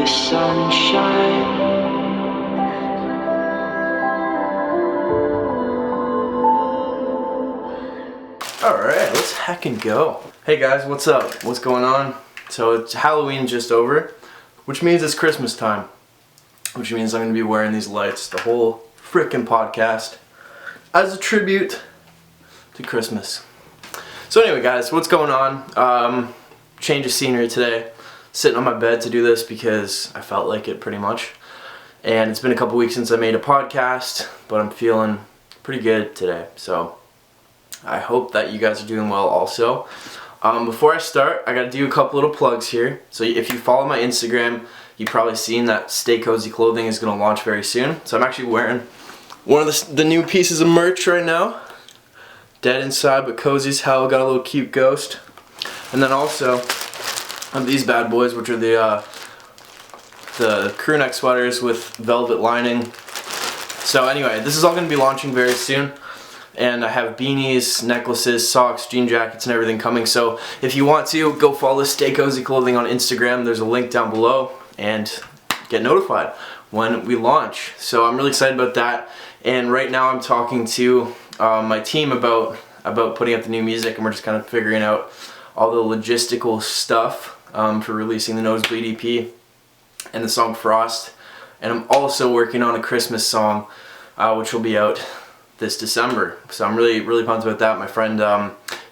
the sunshine. Alright, let's heckin' go. Hey guys, what's up? What's going on? So it's Halloween just over, which means it's Christmas time. Which means I'm gonna be wearing these lights the whole frickin' podcast as a tribute to Christmas. So anyway guys, what's going on? Change of scenery today. Sitting on my bed to do this because I felt like it pretty much. And it's been a couple weeks since I made a podcast, but I'm feeling pretty good today. So I hope that you guys are doing well also. Before I start, I gotta do a couple little plugs here. So if you follow my Instagram, you've probably seen that Stay Cozy clothing is gonna launch very soon. So I'm actually wearing one of the new pieces of merch right now. Dead inside but cozy as hell, got a little cute ghost. And then also, I have these bad boys, which are the crew neck sweaters with velvet lining. So anyway, this is all gonna be launching very soon. And I have beanies, necklaces, socks, jean jackets, and everything coming. So if you want to, go follow Stay Cozy Clothing on Instagram. There's a link down below, and get notified when we launch. So I'm really excited about that. And right now I'm talking to my team about putting up the new music, and we're just kind of figuring out all the logistical stuff for releasing the Nosebleed EP and the song Frost. And I'm also working on a Christmas song, which will be out this December. So I'm really pumped about that. My friend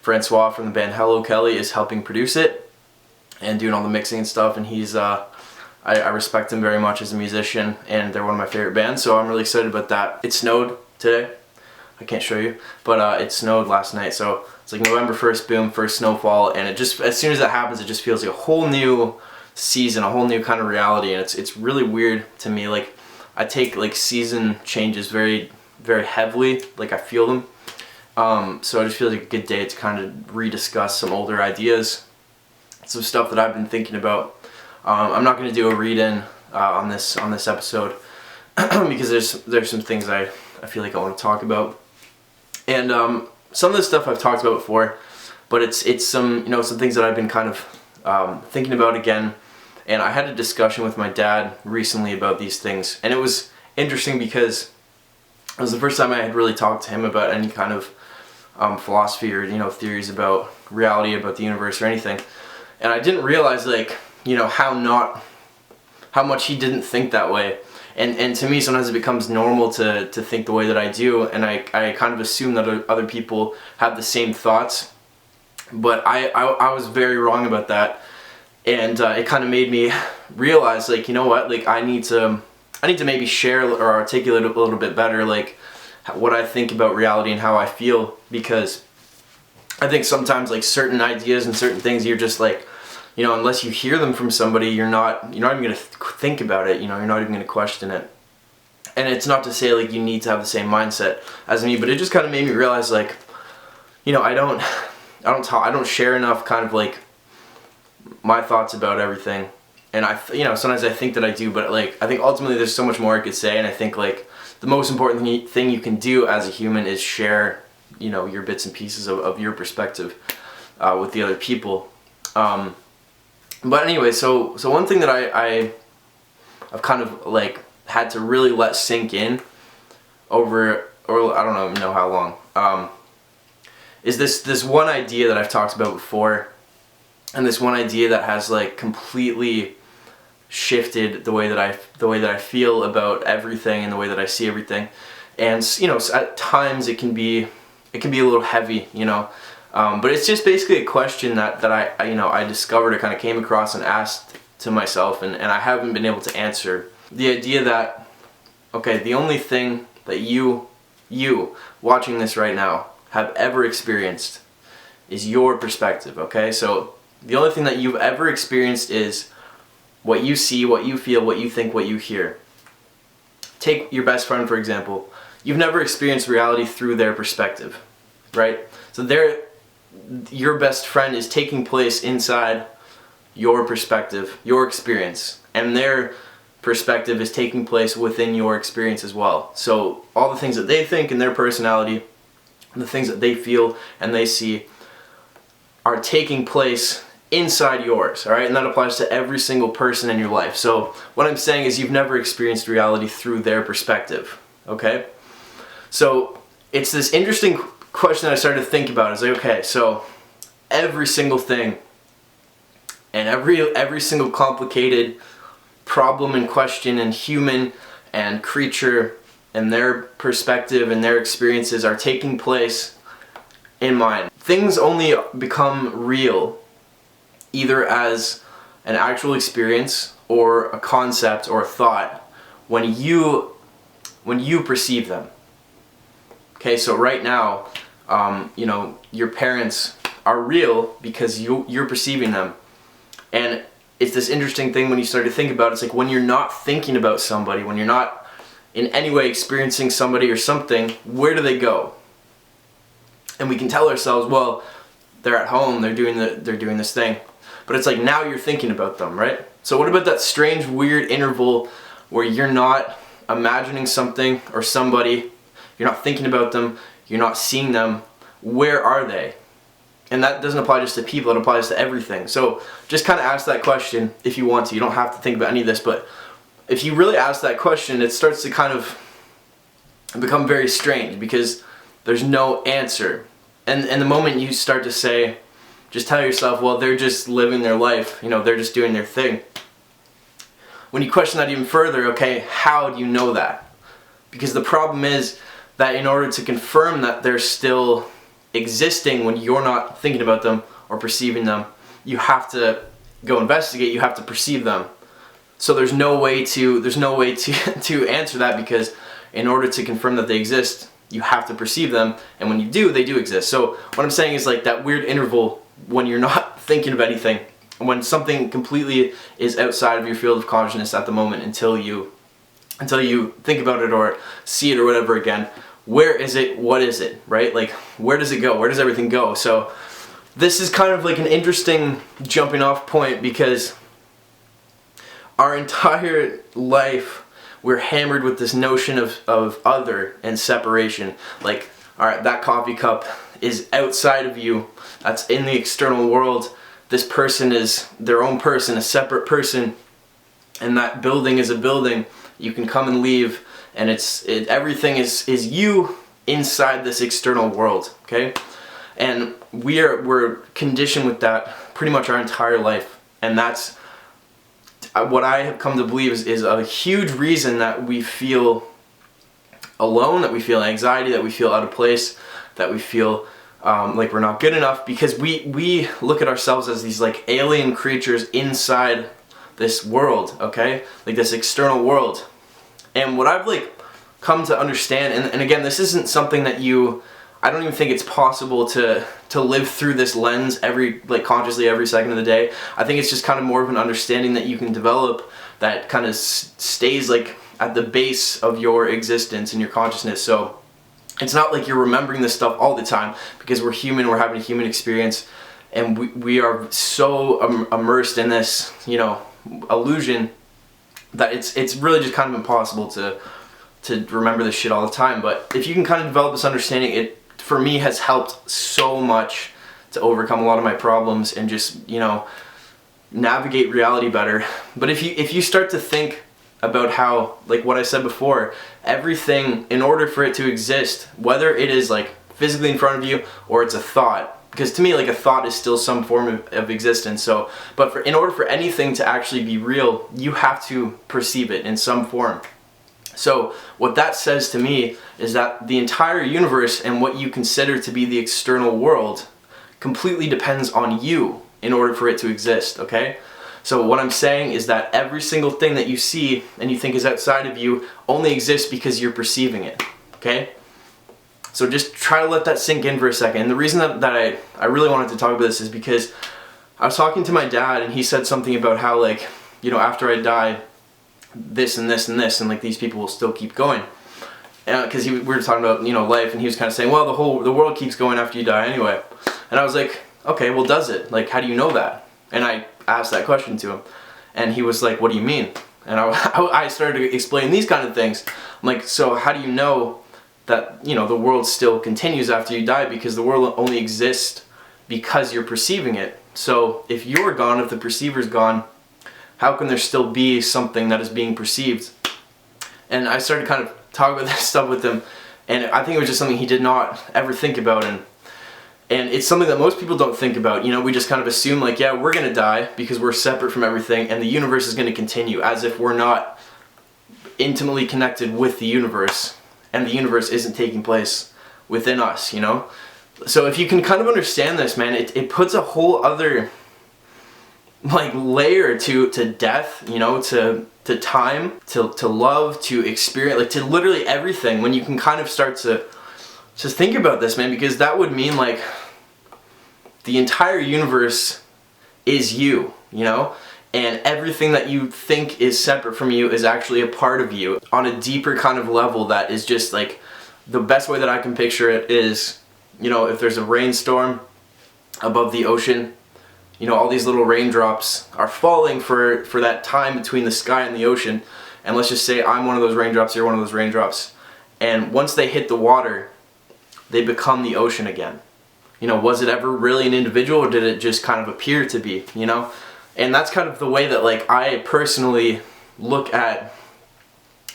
Francois from the band Hello Kelly is helping produce it and doing all the mixing and stuff, and he's I respect him very much as a musician, and they're one of my favorite bands, so I'm really excited about that. It snowed today. I can't show you, but it snowed last night, so it's like November 1st, boom, first snowfall, and it just, as soon as that happens, it just feels like a whole new season, a whole new kind of reality, and it's really weird to me. Like, I take like season changes very heavily, like I feel them. So I just feel like a good day to kind of rediscuss some older ideas, some stuff that I've been thinking about. I'm not going to do a read-in on this episode because there's some things I feel like I want to talk about, and some of the stuff I've talked about before, but it's some some things that I've been kind of thinking about again. And I had a discussion with my dad recently about these things, and it was interesting because it was the first time I had really talked to him about any kind of philosophy or theories about reality, about the universe or anything. And I didn't realize how much he didn't think that way. And to me, sometimes it becomes normal to think the way that I do, and I kind of assume that other people have the same thoughts. But I was very wrong about that, and it kind of made me realize, like, you know what, like I need to maybe share or articulate a little bit better, like what I think about reality and how I feel, because I think sometimes like certain ideas and certain things, you're just like, unless you hear them from somebody, you're not even gonna think about it. You're not even gonna question it. And it's not to say like you need to have the same mindset as me, but it just kind of made me realize, like, I don't share enough kind of like my thoughts about everything. And sometimes I think that I do, but like I think ultimately there's so much more I could say, and I think like the most important thing you can do as a human is share, your bits and pieces of your perspective with the other people. But anyway, so one thing that I've kind of like had to really let sink in over, or I don't know how long, is this one idea that I've talked about before, and this one idea that has like completely shifted the way that I feel about everything and the way that I see everything. And at times it can be a little heavy, but it's just basically a question that I discovered, or kind of came across and asked to myself, and I haven't been able to answer. The idea that, okay, the only thing that you watching this right now have ever experienced is your perspective, okay? So the only thing that you've ever experienced is what you see, what you feel, what you think, what you hear. Take your best friend, for example. You've never experienced reality through their perspective, right? So your best friend is taking place inside your perspective, your experience, and their perspective is taking place within your experience as well. So all the things that they think and their personality, and the things that they feel and they see, are taking place inside yours, all right? And that applies to every single person in your life. So what I'm saying is you've never experienced reality through their perspective, okay? So it's this interesting question that I started to think about. It's like, okay, so every single thing and every single complicated problem and question and human and creature and their perspective and their experiences are taking place in mind. Things only become real either as an actual experience or a concept or a thought when you perceive them. Okay, so right now, you know, your parents are real because you're perceiving them. And it's this interesting thing when you start to think about it. It's like when you're not thinking about somebody, when you're not in any way experiencing somebody or something, where do they go? And we can tell ourselves, well, they're at home, they're doing this thing. But it's like now you're thinking about them, right? So what about that strange, weird interval where you're not imagining something or somebody, you're not thinking about them, you're not seeing them, where are they? And that doesn't apply just to people, it applies to everything. So just kind of ask that question if you want to. You don't have to think about any of this, but if you really ask that question, it starts to kind of become very strange because there's no answer. And the moment you start to say, just tell yourself, well, they're just living their life, you know, they're just doing their thing. When you question that even further, okay, how do you know that? Because the problem is that in order to confirm that they're still existing when you're not thinking about them or perceiving them, you have to go investigate, you have to perceive them. So there's no way to to answer that, because in order to confirm that they exist, you have to perceive them, and when you do, they do exist. So what I'm saying is like that weird interval when you're not thinking of anything, when something completely is outside of your field of consciousness at the moment until you think about it or see it or whatever again. Where is it? What is it? Right? Like, where does it go? Where does everything go? So this is kind of like an interesting jumping off point, because our entire life we're hammered with this notion of other and separation. Like, alright, that coffee cup is outside of you, that's in the external world. This person is their own person, a separate person, and that building is a building. You can come and leave, and everything is you inside this external world, okay? And we're conditioned with that pretty much our entire life, and that's what I have come to believe is a huge reason that we feel alone, that we feel anxiety, that we feel out of place, that we feel like we're not good enough, because we look at ourselves as these like alien creatures inside this world, okay? Like this external world. And what I've like come to understand, and again, this isn't something that I don't even think it's possible to live through this lens consciously every second of the day. I think it's just kind of more of an understanding that you can develop that kind of stays like at the base of your existence and your consciousness. So it's not like you're remembering this stuff all the time, because we're human, we're having a human experience, and we are so immersed in this, you know, illusion that it's really just kind of impossible to remember this shit all the time. But if you can kind of develop this understanding, it for me has helped so much to overcome a lot of my problems and just, you know, navigate reality better. But if you start to think about how, like what I said before, everything, in order for it to exist, whether it is like physically in front of you or it's a thought, because to me like a thought is still some form of existence. So, but in order for anything to actually be real, you have to perceive it in some form. So what that says to me is that the entire universe and what you consider to be the external world completely depends on you in order for it to exist, okay? So what I'm saying is that every single thing that you see and you think is outside of you only exists because you're perceiving it, okay? So just try to let that sink in for a second. And the reason that I really wanted to talk about this is because I was talking to my dad, and he said something about how, like, you know, after I die, this and this and this, and like these people will still keep going. Because we were talking about, you know, life, and he was kind of saying, well, the world keeps going after you die anyway. And I was like, okay, well, does it? Like, how do you know that? And I asked that question to him, and he was like, what do you mean? And I started to explain these kind of things. I'm like, so how do you know that, you know, the world still continues after you die? Because the world only exists because you're perceiving it. So if you're gone, if the perceiver's gone, how can there still be something that is being perceived? And I started kind of talking about this stuff with him, and I think it was just something he did not ever think about, and it's something that most people don't think about. You know, we just kind of assume like, yeah, we're gonna die because we're separate from everything, and the universe is gonna continue, as if we're not intimately connected with the universe, and the universe isn't taking place within us, you know? So if you can kind of understand this, man, it puts a whole other like layer to death, you know, to time, to love, to experience, like to literally everything, when you can kind of start to just think about this, man, because that would mean like the entire universe is you, you know? And everything that you think is separate from you is actually a part of you on a deeper kind of level that is just like, the best way that I can picture it is, you know, if there's a rainstorm above the ocean, you know, all these little raindrops are falling for that time between the sky and the ocean. And let's just say I'm one of those raindrops, you're one of those raindrops. And once they hit the water, they become the ocean again. You know, was it ever really an individual, or did it just kind of appear to be, you know? And that's kind of the way that like I personally look at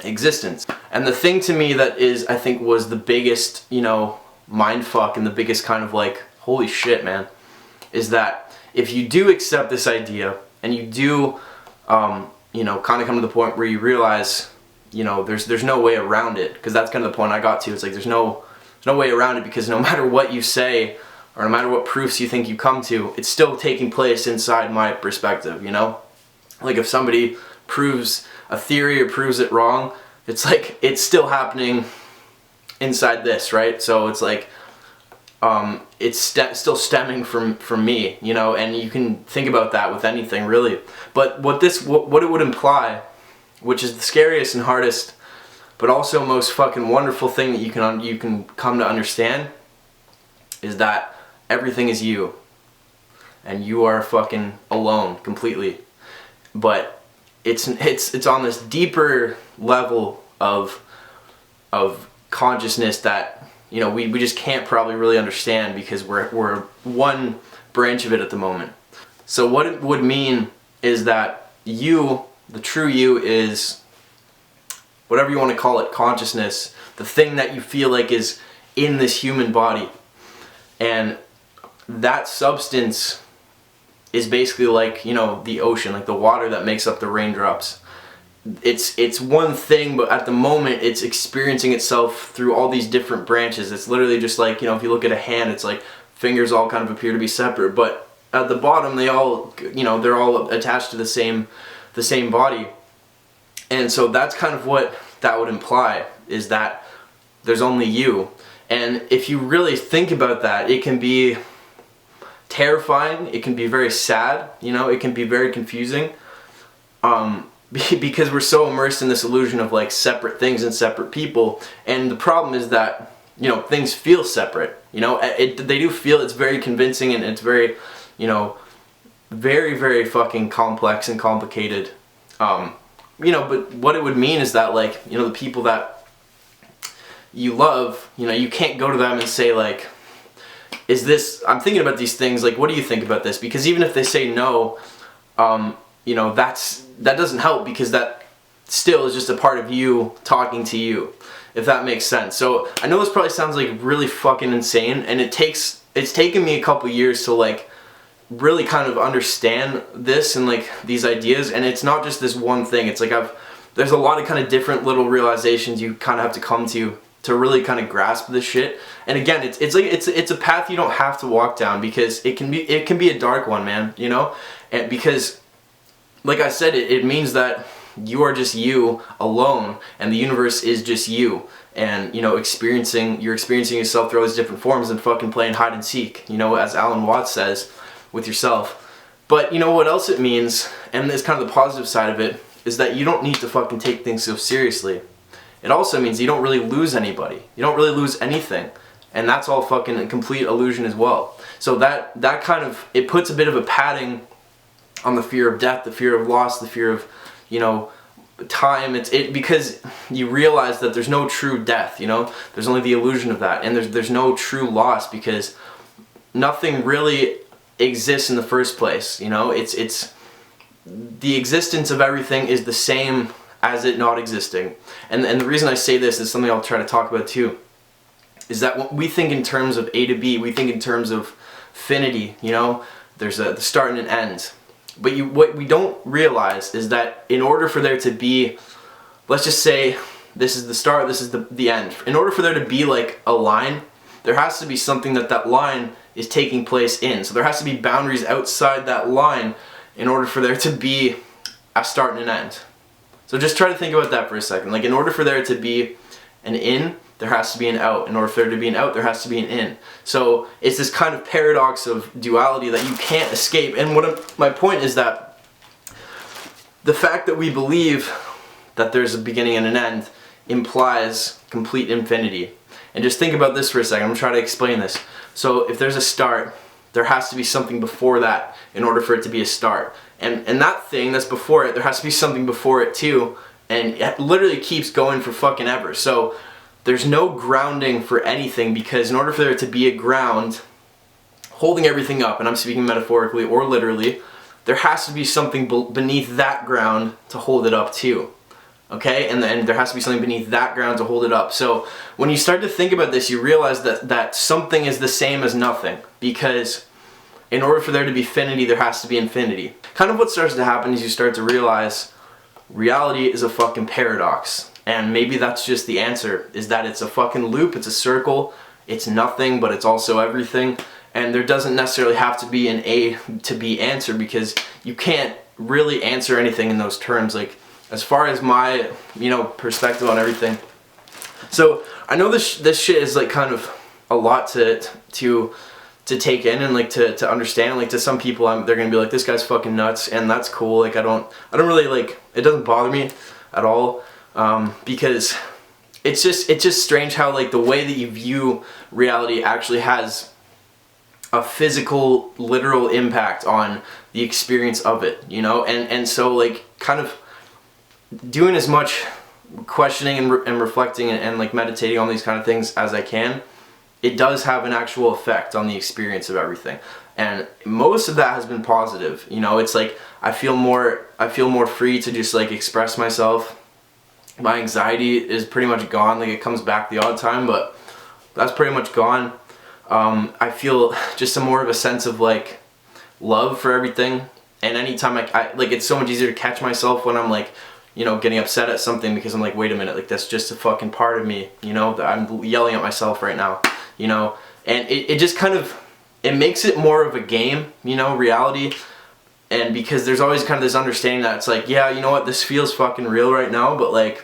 existence. And the thing to me that is, I think, was the biggest, you know, mind fuck, and the biggest kind of like, holy shit, man, is that if you do accept this idea, and you do, you know, kind of come to the point where you realize, you know, there's no way around it, because that's kind of the point I got to. It's like there's no way around it, because no matter what you say, or no matter what proofs you think you come to, it's still taking place inside my perspective, you know? Like if somebody proves a theory or proves it wrong, it's like, it's still happening inside this, right? So it's like, it's still stemming from me, you know? And you can think about that with anything, really. But what it would imply, which is the scariest and hardest, but also most fucking wonderful thing that you can come to understand, is that everything is you, and you are fucking alone completely. But it's on this deeper level of consciousness that, you know, we just can't probably really understand, because we're one branch of it at the moment. So what it would mean is that you, the true you, is whatever you want to call it, consciousness, the thing that you feel like is in this human body. And that substance is basically like, you know, the ocean, like the water that makes up the raindrops. It's one thing, but at the moment it's experiencing itself through all these different branches. It's literally just like, you know, if you look at a hand, it's like fingers all kind of appear to be separate, but at the bottom they all, you know, they're all attached to the same body. And so that's kind of what that would imply, is that there's only you. And if you really think about that, it can be terrifying, it can be very sad, you know, it can be very confusing, because we're so immersed in this illusion of like separate things and separate people. And the problem is that, you know, things feel separate, you know, they do feel, it's very convincing, and it's very, you know, very, very fucking complex and complicated. You know, but what it would mean is that, like, you know, the people that you love, you know, you can't go to them and say like, is this, I'm thinking about these things, like, what do you think about this? Because even if they say no, you know, that doesn't help, because that still is just a part of you talking to you, if that makes sense. So I know this probably sounds like really fucking insane, and it's taken me a couple years to like really kind of understand this and like these ideas. And it's not just this one thing, it's like there's a lot of kind of different little realizations you kind of have to come to really kind of grasp this shit. And again, it's like it's a path you don't have to walk down, because it can be a dark one, man, you know? And because like I said, it means that you are just you alone, and the universe is just you, and, you know, you're experiencing yourself through all these different forms, and fucking playing hide and seek, you know, as Alan Watts says, with yourself. But you know what else it means, and it's kind of the positive side of it, is that you don't need to fucking take things so seriously. It also means you don't really lose anybody. You don't really lose anything. And that's all fucking a complete illusion as well. So that kind of, it puts a bit of a padding on the fear of death, the fear of loss, the fear of, you know, time. Because you realize that there's no true death, you know? There's only the illusion of that. And there's no true loss, because nothing really exists in the first place. You know, it's the existence of everything is the same as it not existing. And the reason I say this is something I'll try to talk about too, is that when we think in terms of A to B, we think in terms of finity, you know, there's the start and an end. But what we don't realize is that in order for there to be, let's just say this is the start, this is the end. In order for there to be like a line, there has to be something that line is taking place in. So there has to be boundaries outside that line in order for there to be a start and an end. So just try to think about that for a second. Like, in order for there to be an in, there has to be an out. In order for there to be an out, there has to be an in. So it's this kind of paradox of duality that you can't escape. And my point is that the fact that we believe that there's a beginning and an end implies complete infinity. And just think about this for a second. I'm going to try to explain this. So if there's a start, there has to be something before that in order for it to be a start. And that thing that's before it, there has to be something before it too. And it literally keeps going for fucking ever. So there's no grounding for anything, because in order for there to be a ground holding everything up, and I'm speaking metaphorically or literally, there has to be something beneath that ground to hold it up too. Okay, and then there has to be something beneath that ground to hold it up. So when you start to think about this, you realize that something is the same as nothing, because in order for there to be finity, there has to be infinity. Kind of what starts to happen is you start to realize reality is a fucking paradox. And maybe that's just the answer, is that it's a fucking loop, it's a circle, it's nothing, but it's also everything. And there doesn't necessarily have to be an A to B answer, because you can't really answer anything in those terms. Like, as far as my, you know, perspective on everything. So I know this shit is like kind of a lot to take in and like to understand. Like, to some people, they're gonna be like, this guy's fucking nuts, and that's cool. Like, I don't really, like, it doesn't bother me at all, because it's just strange how, like, the way that you view reality actually has a physical, literal impact on the experience of it, you know. And so, like, kind of doing as much questioning and reflecting and like meditating on these kind of things as I can, it does have an actual effect on the experience of everything. And most of that has been positive. You know, it's like I feel more free to just like express myself. My anxiety is pretty much gone. Like, it comes back the odd time, but that's pretty much gone. I feel just more of a sense of like love for everything. And anytime I like, it's so much easier to catch myself when I'm like, you know, getting upset at something, because I'm like, wait a minute, like, that's just a fucking part of me, you know, that I'm yelling at myself right now, you know. And it just kind of, it makes it more of a game, you know, reality. And because there's always kind of this understanding that it's like, yeah, you know what, this feels fucking real right now, but like,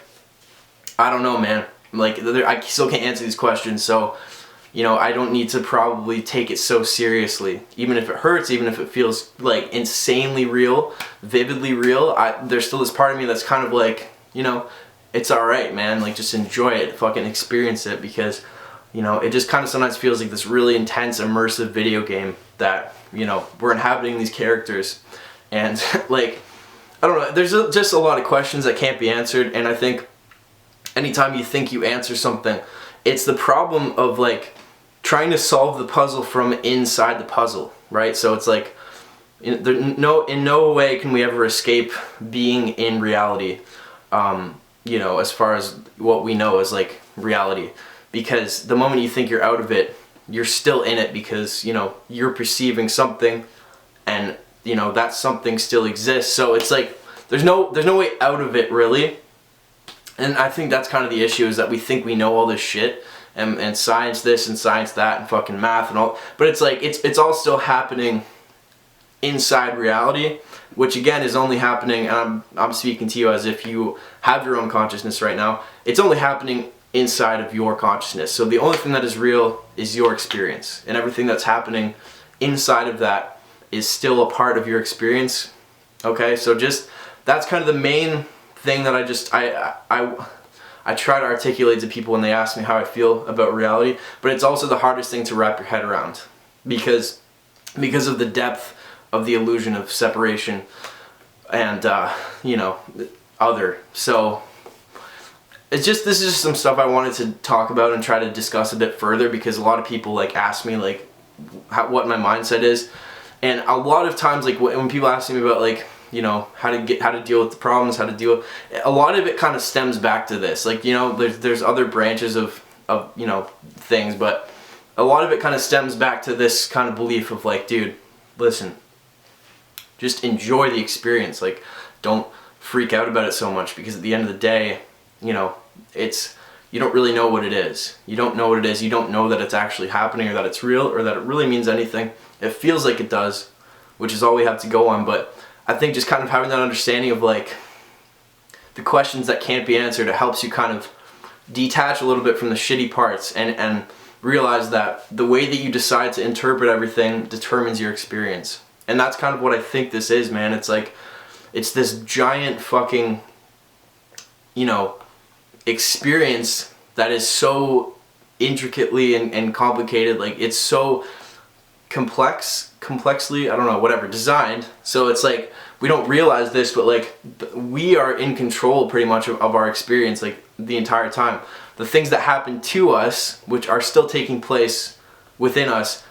I don't know, man, like, I still can't answer these questions. So, you know, I don't need to probably take it so seriously. Even if it hurts, even if it feels like insanely real, vividly real, there's still this part of me that's kind of like, you know, it's alright, man, like, just enjoy it, fucking experience it, because, you know, it just kind of sometimes feels like this really intense, immersive video game that, you know, we're inhabiting these characters. And like, I don't know, there's just a lot of questions that can't be answered. And I think anytime you think you answer something, it's the problem of like trying to solve the puzzle from inside the puzzle, right? So it's like, in no way can we ever escape being in reality, you know, as far as what we know as like reality. Because the moment you think you're out of it, you're still in it, because, you know, you're perceiving something, and, you know, that something still exists. So it's like, there's no way out of it, really. And I think that's kind of the issue, is that we think we know all this shit, and science this and science that and fucking math and all, but it's like, it's all still happening inside reality, which again is only happening, and I'm speaking to you as if you have your own consciousness right now. It's only happening inside of your consciousness. So the only thing that is real is your experience, and everything that's happening inside of that is still a part of your experience. Okay, so just, that's kind of the main thing that I try to articulate to people when they ask me how I feel about reality. But it's also the hardest thing to wrap your head around, because of the depth of the illusion of separation and you know, other. So this is just some stuff I wanted to talk about and try to discuss a bit further, because a lot of people like ask me like what my mindset is, And a lot of times, like when people ask me about like, you know, how to deal with the problems, how to deal, a lot of it kind of stems back to this. Like, you know, there's other branches of you know, things, but a lot of it kind of stems back to this kind of belief of like, dude, listen, just enjoy the experience. Like, don't freak out about it so much, because at the end of the day, you know, you don't really know what it is. You don't know what it is. You don't know that it's actually happening, or that it's real, or that it really means anything. It feels like it does, which is all we have to go on. But I think just kind of having that understanding of like the questions that can't be answered, it helps you kind of detach a little bit from the shitty parts and realize that the way that you decide to interpret everything determines your experience. And that's kind of what I think this is, man. It's like, it's this giant fucking, you know, experience that is so intricately and complicated. Like, it's so complexly, I don't know, whatever, designed. So it's like, we don't realize this, but like, we are in control pretty much of our experience, like, the entire time. The things that happen to us, which are still taking place within us,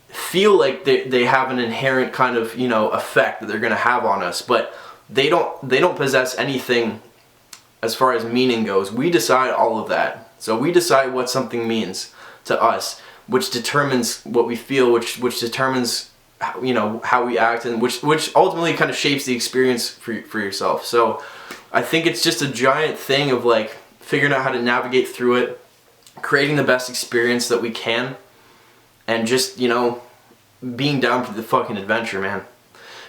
feel like they have an inherent kind of, you know, effect that they're going to have on us, but they don't possess anything as far as meaning goes. We decide all of that. So we decide what something means to us, which determines what we feel, which determines, you know, how we act, and which ultimately kind of shapes the experience for yourself. So I think it's just a giant thing of like figuring out how to navigate through it, creating the best experience that we can, and just, you know, being down for the fucking adventure, man.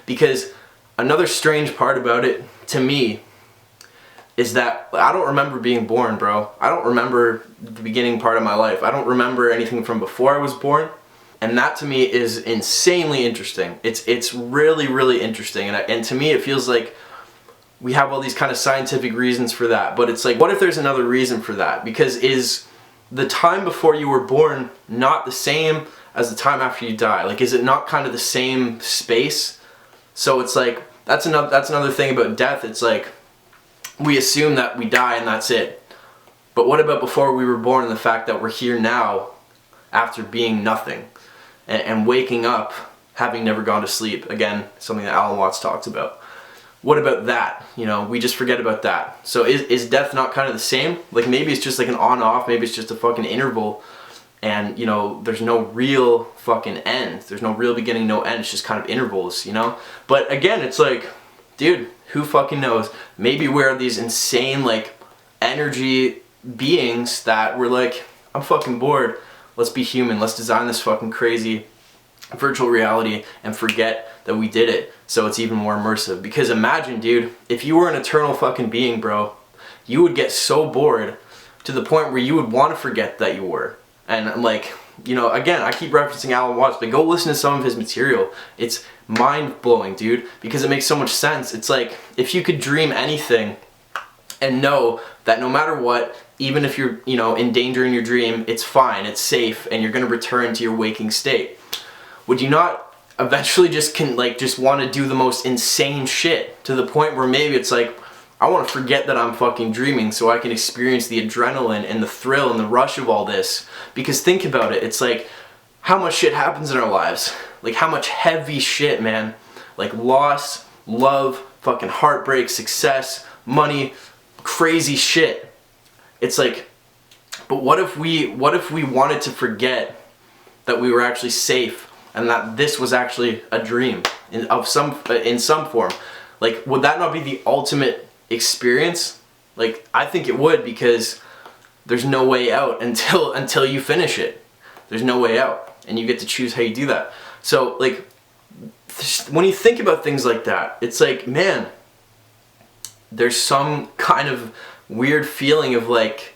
Because another strange part about it, to me, is that I don't remember being born, bro. I don't remember the beginning part of my life. I don't remember anything from before I was born. And that to me is insanely interesting. It's really, really interesting. And to me it feels like we have all these kind of scientific reasons for that. But it's like, what if there's another reason for that? Because is the time before you were born not the same as the time after you die? Like, is it not kind of the same space? So it's like, that's another thing about death. It's like, we assume that we die and that's it. But what about before we were born, and the fact that we're here now after being nothing and waking up having never gone to sleep? Again, something that Alan Watts talks about. What about that? You know, we just forget about that. So is death not kind of the same? Like, maybe it's just like an on-off, maybe it's just a fucking interval, and, you know, there's no real fucking end. There's no real beginning, no end. It's just kind of intervals, you know? But again, it's like, dude, who fucking knows? Maybe we're these insane, like, energy beings that we're like, I'm fucking bored. Let's be human. Let's design this fucking crazy virtual reality and forget that we did it, so it's even more immersive. Because imagine, dude, if you were an eternal fucking being, bro, you would get so bored to the point where you would want to forget that you were. And like, you know, again, I keep referencing Alan Watts, but go listen to some of his material. It's mind-blowing, dude, because it makes so much sense. It's like, if you could dream anything and know that no matter what, even if you're, you know, in danger in your dream, it's fine, it's safe, and you're going to return to your waking state, would you not eventually just want to do the most insane shit, to the point where maybe it's like, I want to forget that I'm fucking dreaming so I can experience the adrenaline and the thrill and the rush of all this? Because think about it, it's like, how much shit happens in our lives? Like, how much heavy shit, man. Like loss, love, fucking heartbreak, success, money, crazy shit. It's like, but what if we wanted to forget that we were actually safe and that this was actually a dream in some form? Like, would that not be the ultimate experience? Like, I think it would, because there's no way out until you finish it. There's no way out, and you get to choose how you do that. So like, when you think about things like that, it's like, man, there's some kind of weird feeling of like,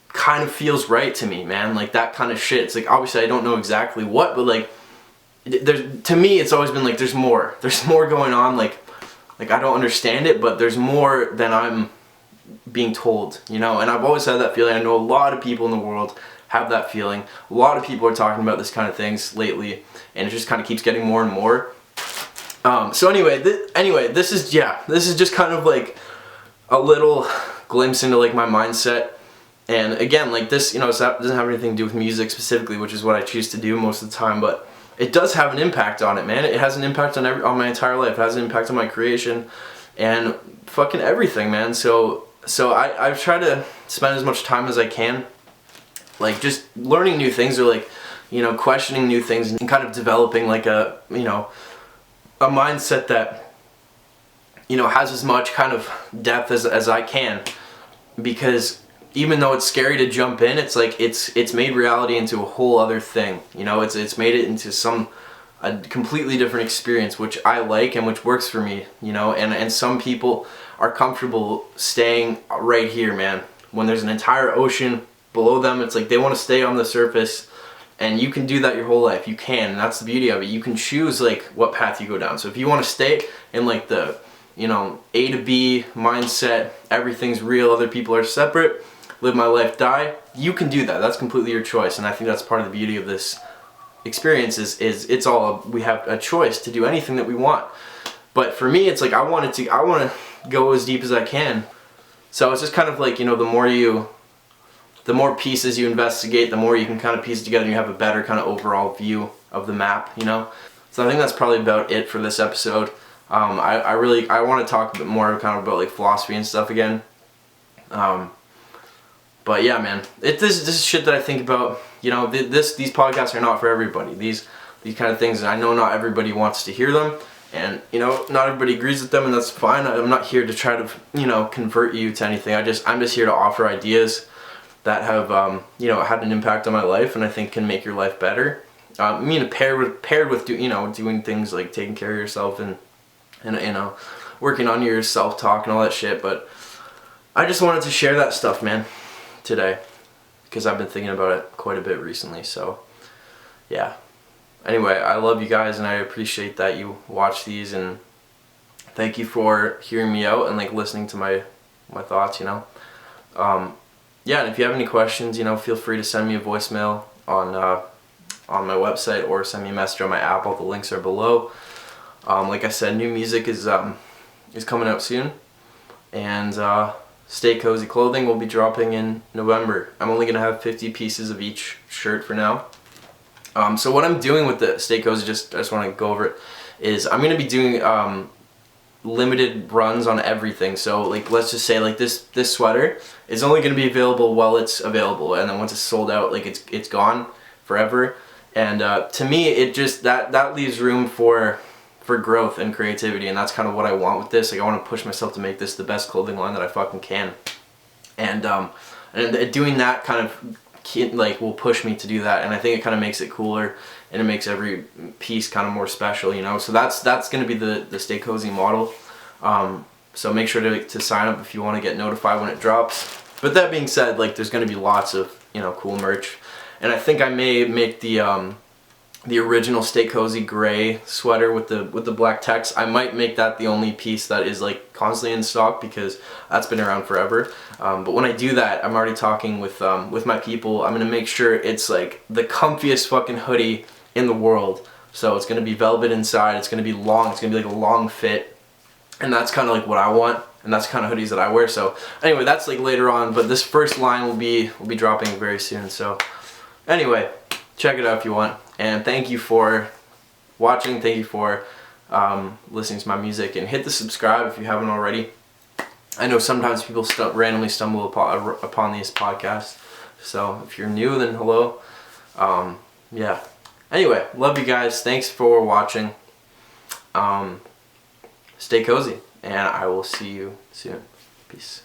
kind of feels right to me, man. Like, that kind of shit. It's like, obviously I don't know exactly what, but like, to me it's always been like, there's more going on. Like I don't understand it, but there's more than I'm being told, you know? And I've always had that feeling. I know a lot of people in the world have that feeling. A lot of people are talking about this kind of things lately, and it just kind of keeps getting more and more. So anyway, this is just kind of like a little glimpse into like my mindset. And again, like this, you know, it doesn't have anything to do with music specifically, which is what I choose to do most of the time, but it does have an impact on it, man. It has an impact on my entire life. It has an impact on my creation and fucking everything, man. So I try to spend as much time as I can, like just learning new things, or like, you know, questioning new things, and kind of developing like a, you know, a mindset that, you know, has as much kind of depth as I can. Because even though it's scary to jump in, it's like it's made reality into a whole other thing. You know, it's made it into a completely different experience, which I like and which works for me, you know. And some people are comfortable staying right here, man. When there's an entire ocean below them, it's like they want to stay on the surface, and you can do that your whole life. You can, and that's the beauty of it. You can choose like what path you go down. So if you want to stay in like the, you know, A to B mindset, everything's real, other people are separate, live my life, die, you can do that. That's completely your choice. And I think that's part of the beauty of this experience is it's all, we have a choice to do anything that we want. But for me, it's like I want to go as deep as I can. So it's just kind of like, you know, the more pieces you investigate, the more you can kind of piece it together, and you have a better kind of overall view of the map, you know. So I think that's probably about it for this episode. I want to talk a bit more kind of about like philosophy and stuff again. But yeah, man, this is shit that I think about. You know, these podcasts are not for everybody. These kind of things, and I know not everybody wants to hear them, and you know, not everybody agrees with them, and that's fine. I'm not here to try to, you know, convert you to anything. I'm just here to offer ideas that have you know, had an impact on my life, and I think can make your life better. I mean, paired with you know, doing things like taking care of yourself and you know, working on your self-talk and all that shit. But I just wanted to share that stuff, man, today, because I've been thinking about it quite a bit recently. So yeah, anyway, I love you guys, and I appreciate that you watch these, and thank you for hearing me out and like listening to my thoughts, you know. Yeah, and if you have any questions, you know, feel free to send me a voicemail on my website, or send me a message on my app. All the links are below. Like I said, new music is coming out soon, and Stay Cozy clothing will be dropping in November. I'm only gonna have 50 pieces of each shirt for now. So what I'm doing with the Stay Cozy, I just want to go over it, is I'm gonna be doing limited runs on everything. So like, let's just say like this sweater is only gonna be available while it's available, and then once it's sold out, like it's gone forever. And to me, it just that leaves room for growth and creativity, and that's kind of what I want with this. Like, I want to push myself to make this the best clothing line that I fucking can, and doing that kind of like will push me to do that, and I think it kind of makes it cooler, and it makes every piece kind of more special, you know. So that's going to be the Stay Cozy model. So make sure to sign up if you want to get notified when it drops. But that being said, like, there's going to be lots of, you know, cool merch, and I think I may make the original Stay Cozy gray sweater with the black text. I might make that the only piece that is like constantly in stock, because that's been around forever. But when I do that, I'm already talking with my people. I'm gonna make sure it's like the comfiest fucking hoodie in the world. So it's gonna be velvet inside. It's gonna be long. It's gonna be like a long fit, and that's kind of like what I want. And that's kind of hoodies that I wear. So anyway, that's like later on. But this first line will be dropping very soon. So anyway, check it out if you want. And thank you for watching. Thank you for listening to my music. And hit the subscribe if you haven't already. I know sometimes people randomly stumble upon these podcasts. So if you're new, then hello. Yeah. Anyway, love you guys. Thanks for watching. Stay cozy. And I will see you soon. Peace.